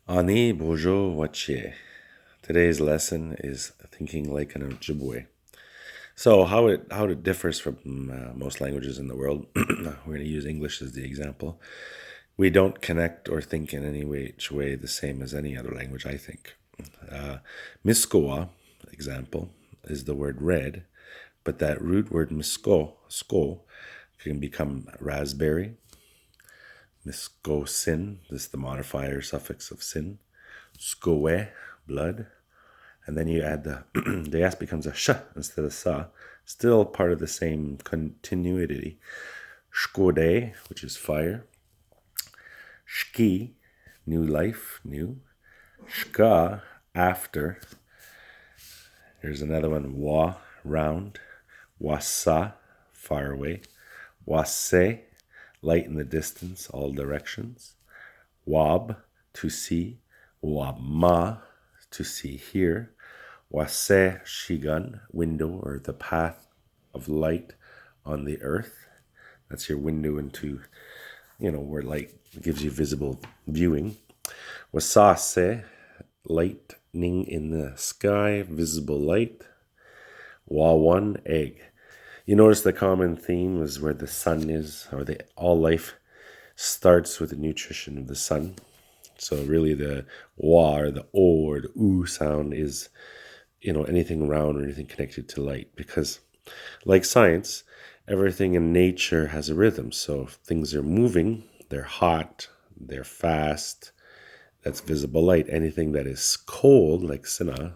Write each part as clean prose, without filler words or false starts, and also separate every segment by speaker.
Speaker 1: Ani bojo wache. Today's lesson is thinking like an Ojibway. So how it differs from most languages in the world. We're going to use English as the example. We don't connect or think in any which way the same as any other language. I think. Miskoa, example, is the word red, but that root word sko, can become raspberry. Miskosin, this is the modifier suffix of sin. Skoe, blood. And then you add the S becomes a sh instead of sa. Still part of the same continuity. Shkode, which is fire. Shki, new life, new. Shka, after. Here's another one. Wa, round. Wasa, far away. Wase, light in the distance, all directions. Wab, to see. Wabma, to see here. Wase shigan, window or the path of light on the earth. That's your window into, where light gives you visible viewing. Wasase, lightning in the sky, visible light. Wawan, egg. You notice the common theme is where the sun is, or all life starts with the nutrition of the sun. So really the wa or the o or the oo sound is, anything around or anything connected to light. Because like science, everything in nature has a rhythm. So if things are moving, they're hot, they're fast, that's visible light. Anything that is cold, like Sina,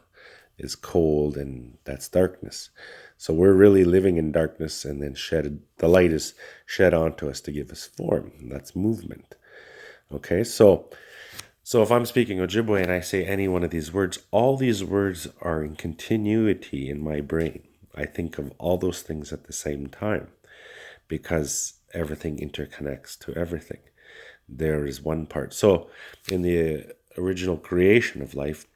Speaker 1: is cold and that's darkness. So we're really living in darkness, and then the light is shed onto us to give us form. And that's movement. Okay, so if I'm speaking Ojibwe and I say any one of these words, all these words are in continuity in my brain. I think of all those things at the same time because everything interconnects to everything. There is one part. So in the original creation of life,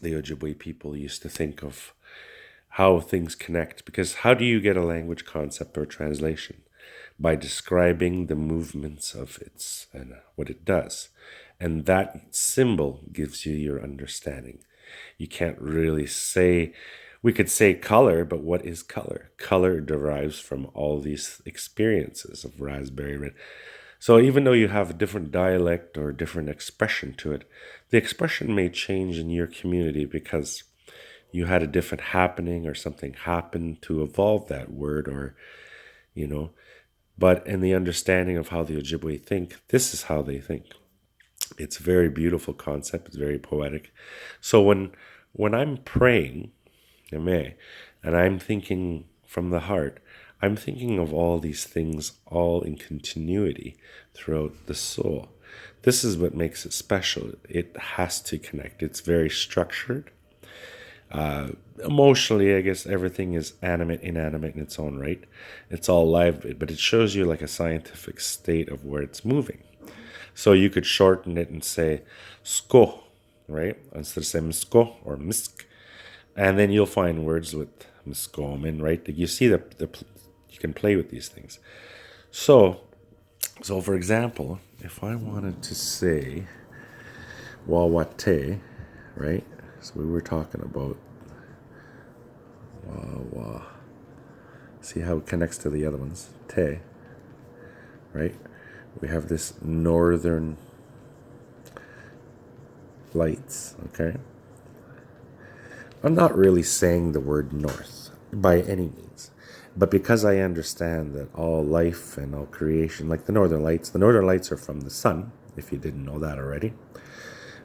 Speaker 1: the Ojibwe people used to think of how things connect, because how do you get a language concept or translation? By describing the movements of its and what it does. And that symbol gives you your understanding. You can't really say, we could say color, but what is color? Color derives from all these experiences of raspberry red. So even though you have a different dialect or different expression to it, the expression may change in your community because you had a different happening or something happened to evolve that word, or, but in the understanding of how the Ojibwe think, this is how they think. It's a very beautiful concept. It's very poetic. So when I'm praying, and I'm thinking from the heart, I'm thinking of all these things all in continuity throughout the soul. This is what makes it special. It has to connect. It's very structured. Emotionally, I guess everything is animate, inanimate in its own right. It's all live, but it shows you like a scientific state of where it's moving. So you could shorten it and say sko, right? Instead of saying misko or misk. And then you'll find words with miskomin, right? You see you can play with these things. So for example, if I wanted to say wawate, right? So we were talking about wawa. See how it connects to the other ones. Te, right? We have this northern lights, okay? I'm not really saying the word north by any means, but because I understand that all life and all creation, like the northern lights are from the sun, if you didn't know that already.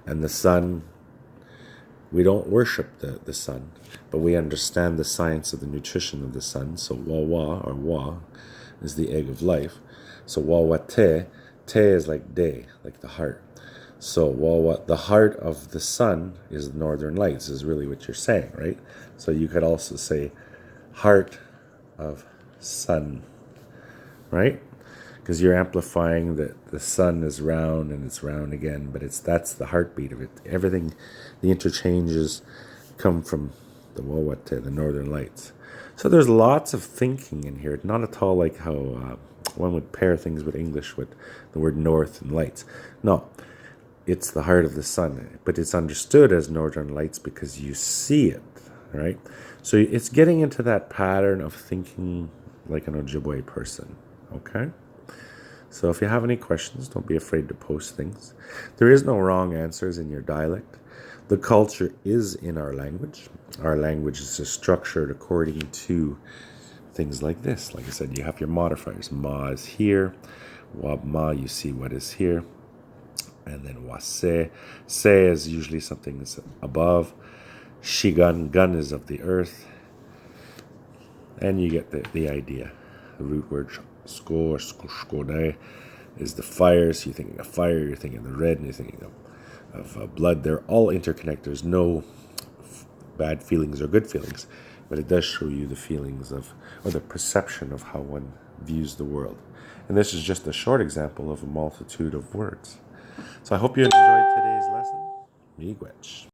Speaker 1: And the sun, we don't worship the sun, but we understand the science of the nutrition of the sun. So wawa or wa is the egg of life. So wawate, te is like day, like the heart. So wawa, the heart of the sun is the northern lights, is really what you're saying, right? So you could also say heart of sun, right? Because you're amplifying that the sun is round and it's round again, but that's the heartbeat of it. Everything, the interchanges come from the wawate, the northern lights. So there's lots of thinking in here. Not at all like how one would pair things with English with the word north and lights. No, it's the heart of the sun, but it's understood as northern lights because you see it, right? So it's getting into that pattern of thinking like an Ojibway person, okay? So if you have any questions, don't be afraid to post things. There is no wrong answers in your dialect. The culture is in our language. Our language is just structured according to things like this. Like I said, you have your modifiers. Ma is here. Ma, you see what is here. And then wase. Se is usually something that's above. Shigun, gun is of the earth. And you get the idea. The root word sko or skode is the fire. So you're thinking of fire, you're thinking of the red, and you're thinking of blood. They're all interconnected. There's no bad feelings or good feelings, but it does show you the feelings of, or the perception of how one views the world. And this is just a short example of a multitude of words. So I hope you enjoyed today's lesson. Miigwech.